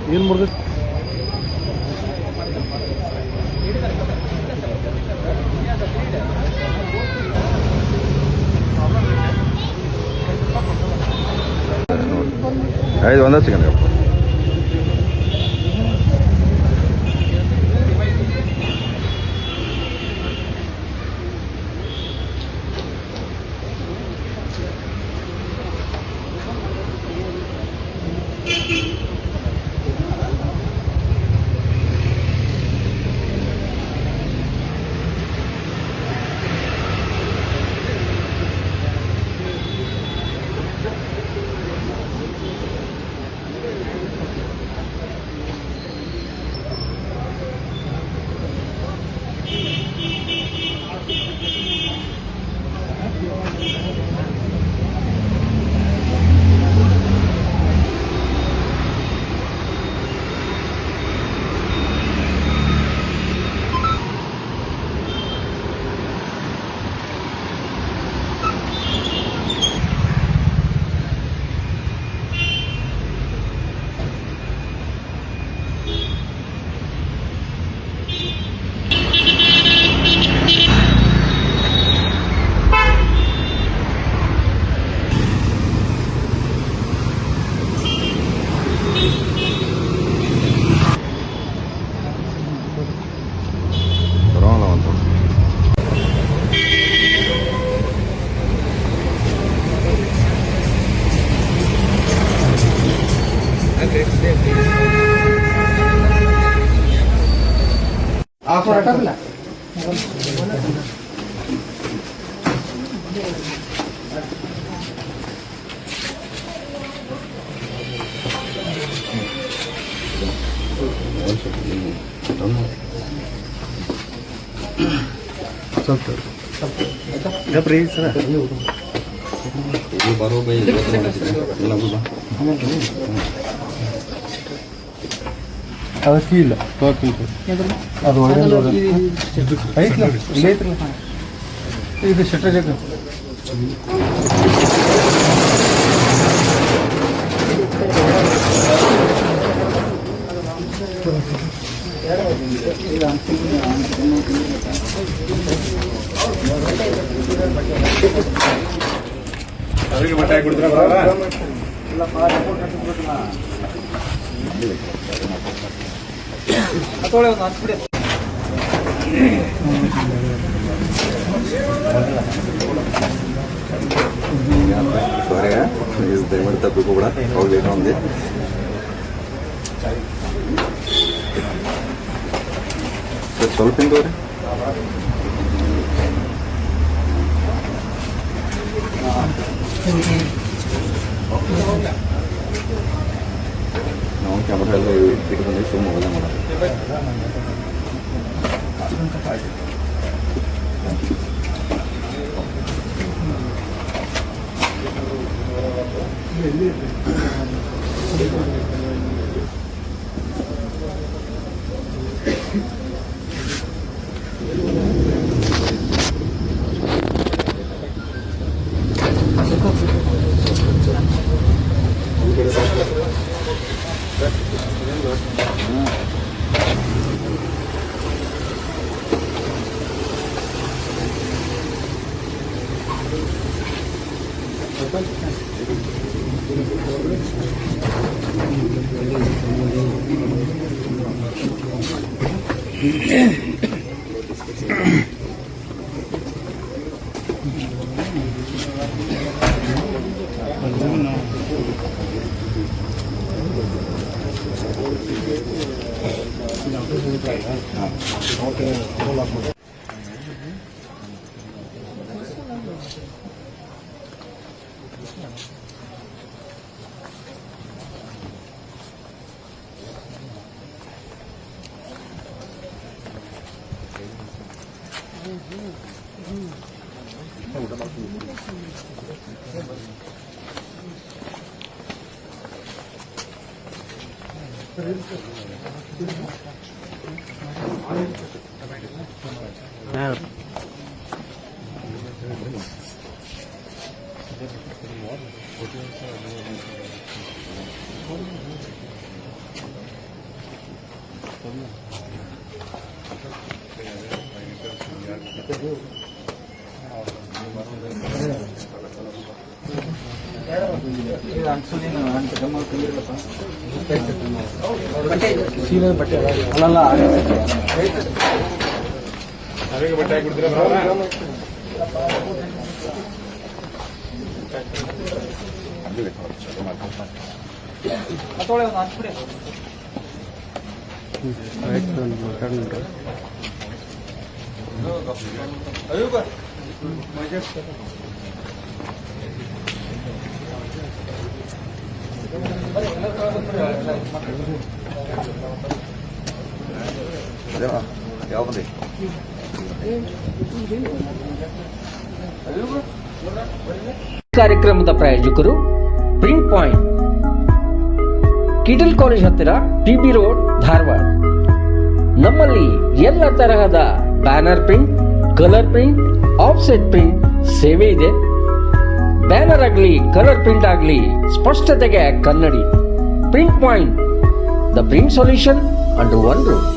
ಏನು ಮಾಡ್ದೆ ಇದು ಒಂದೇ ಚಿಕನ್ ಗಪ್ರಿ ಸರ ಬರೋ ಬೈ ಅದಕ್ಕೆ ಇಲ್ಲ ಅದು ಒಳ್ಳೆ ಐತ್ಲ ಇಲ್ಲ ಐತ್ರಲ್ಲ ಇದು ಶೆಟ್ರ ಜಗ ಅವರಿಗೆ ಮಟ್ಟ ಹಾಕಿ ಬಿಡ್ತೀರಾ ಬರಲ್ಲ ಅತೋಳೆ ಒಂದು ಅನ್ಸ್ಬಿಡಿ ಸಾರಿ ಪ್ಲೀಸ್ ದಯಮಾಡಿ ತಪ್ಪು ಕೂಡ ಹೋಗ್ಬೇಕು ನಮಗೆ ಸ್ವಲ್ಪ ಹಿಂದೂರಿ ನಾವು ಕ್ಯಾಮ್ರಾ ಎಲ್ಲ ಇಟ್ಟು ಬಂದು ಸುಮ್ಮ ಮೊಬೈಲ್ ಮಾಡೋದು ಅಲ್ಲಲ್ಲ ಅವರಿಗೆ ಬಟ್ಟೆ ಹಾಕಿ ಕೊಡ್ತೀರಾ ಬರೋಲ್ಲ? ಅದೇನಾ ಯಾವ ಬಂದಿ ಕಾರ್ಯಕ್ರಮದ ಪ್ರಾಯೋಜಕರು ಪ್ರಿಂಟ್ ಪಾಯಿಂಟ್, ಕಿಟಲ್ ಕಾಲೇಜ್ ಹತ್ತಿರ, ಟಿಬಿ ರೋಡ್, ಧಾರವಾಡ. ನಮ್ಮಲ್ಲಿ ಎಲ್ಲ ತರಹದ banner print, colour print, offset print ಸೇವೆ ಇದೆ. ಬ್ಯಾನರ್ ಆಗಲಿ ಕಲರ್ ಪ್ರಿಂಟ್ ಆಗಲಿ ಸ್ಪಷ್ಟತೆಗೆ ಕನ್ನಡಿ. Print point, the print solution under one roof.